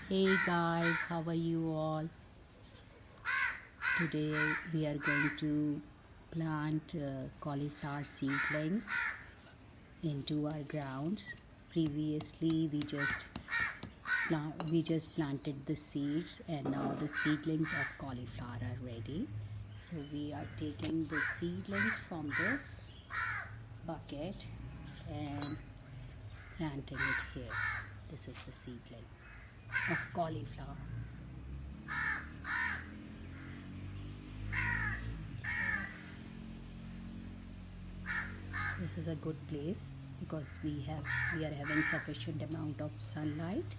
Hey guys, how are you all? Today we are going to plant cauliflower seedlings into our grounds. Previously we just planted the seeds and now the seedlings of cauliflower are ready. So we are taking the seedlings from this bucket and planting it here. This is the seedling of cauliflower. This is a good place because we are having sufficient amount of sunlight,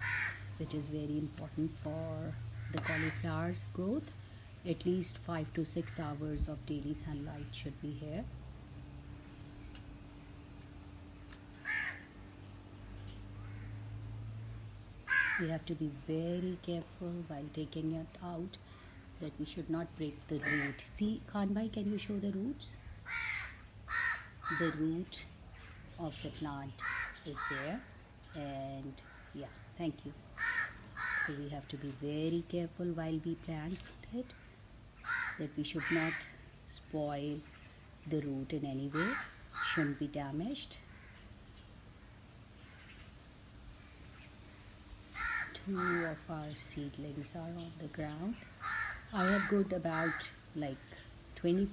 which is very important for the cauliflower's growth. At least 5 to 6 hours of daily sunlight should be here. We have to be very careful while taking it out that we should not break the root. See, Khanbhai, can you show the roots? The root of the plant is there, and yeah, thank you. So we have to be very careful while we plant it, that we should not spoil the root in any way, shouldn't be damaged. Two of our seedlings are on the ground. I have got about like 20